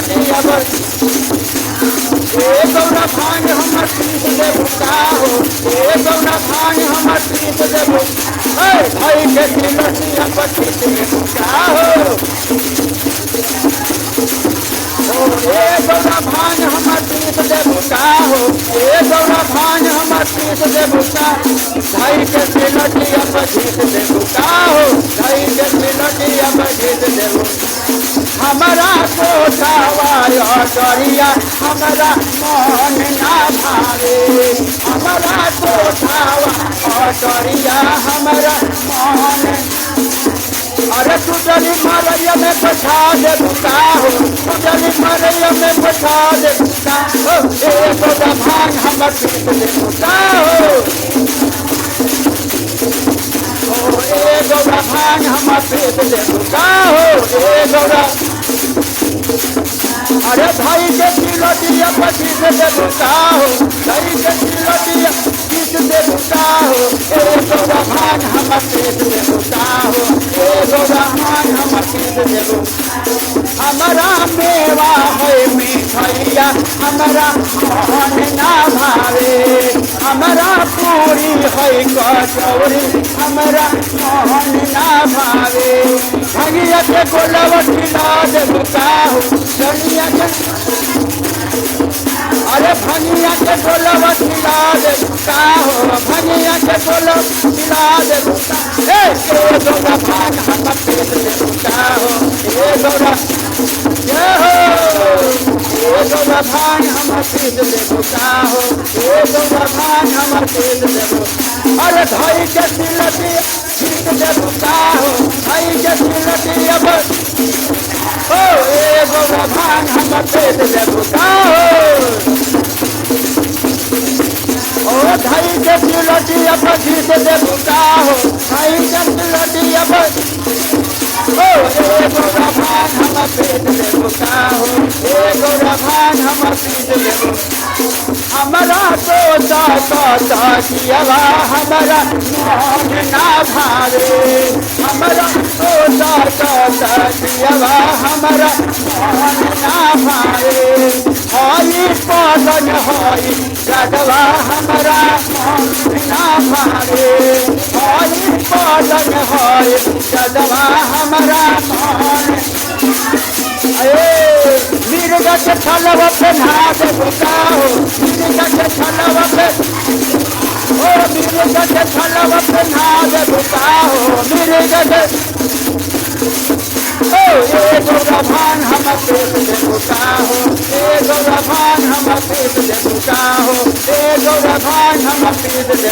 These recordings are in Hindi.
लटिया पर गौरा भांग हमर पीस देबू का हो गौरा भांग हमर पीस देबू भाई के लटिया पर पीस देबू का हो गौरा भांग हमर पीस देबू का हो गौरा भांग हमर पीस देबू का भाई के लटिया पर पीस देबू का हो भाई के लटिया पर पीस देबू हमारा कोठावा डरिया हमारा मन ना भावे हमारा कोठावा डरिया हमारा मन अरे तुझली मरैया में बैठा दे बुका हो तुझली मरैया में बैठा दे बुका हो गौरा भांग हमर पीस दे बुका हो गौरा भांग हमर पीस दे बुका हो गौरा अरे भाई के लटिया पर पीस दे बुका हो भाई के लटिया पीस दे बुका हो गौरा भांग हमर पीस दे बुका हो गौरा भांग हमर पीस दे हमारा मेवा है मिठैया हमारा मन ना भावे हमारा पूरी है कचौरी हमारा मन ना भावे भंगिया के गोलव खिला दे बुका हो दुनिया के अरे भंगिया के गोलव खिला दे बुका हो भंगिया के गोलव खिला दे बुका गौरा भांग हमर पीस दे बुका हो गौरा गौरा भांग हमर पीस दे बुका हो गौरा भांग हमर पीस दे अरे भाई के लटिया पीस दे बुका हो भाई के लटिया पर गौरा भांग हमर पीस दे बुका हो भाई के लटिया पर पीस दे बुका हो भाई के लटिया पर गौरा भांग हमर पीस दे बुका हो गौरा भांग हमर पीस दे हमारा तोता हमारा मन ना भावे हमारा तोता हमारा मन ना भावे हई पवन हई गदवा हमारा मन ना भावे हई पवन हई गदवा हमारा मन मिर्गा के छलवा पे नहा दे बुका हो मिर्गा के छलवा पे मिर्गा के छलवा पे नहा दे बुका हो मिर्गा के गौरा भांग हमर पीस दे बुका हो गौरा भांग हमर पीस दे बुका हो गौरा भांग हमर पीस दे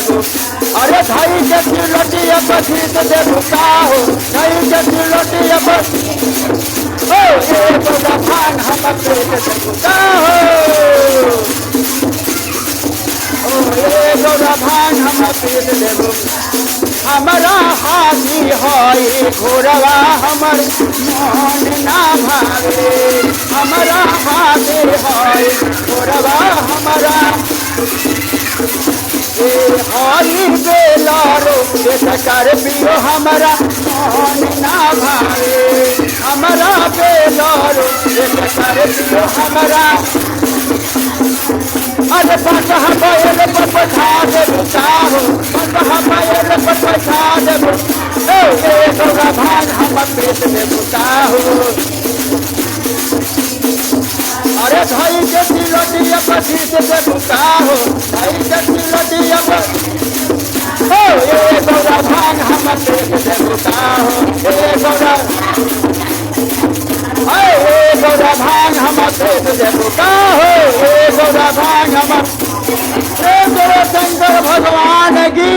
अरे भाई के लटिया पर पीस दे बुका हो भाई के लटिया पर गौरा भांग हमर पीस दे बुका हो गौरा भांग हमर पीस दे हमारा हाथी हई घोड़वा हमर मन ना भावे हमारा हाथी हई घोड़वा हमारा हरी बेलारो कर पियो हमारा मन ना भावे हमारा बेलारो कर पियो हमारा अरे पटहा बैल पर बैठा दे बुका हो पटहा बैल पर बैठा दे गौरा भांग हमर पीस दे बुका हो अरे भाई के लटिया पर पीस दे बुका हो भाई के लटिया पर गौरा भांग हमर पीस दे बुका हो गौरा गौरा भांग हमर पीस दे बुका हो गौरा भांग हमर शंकर भगवान की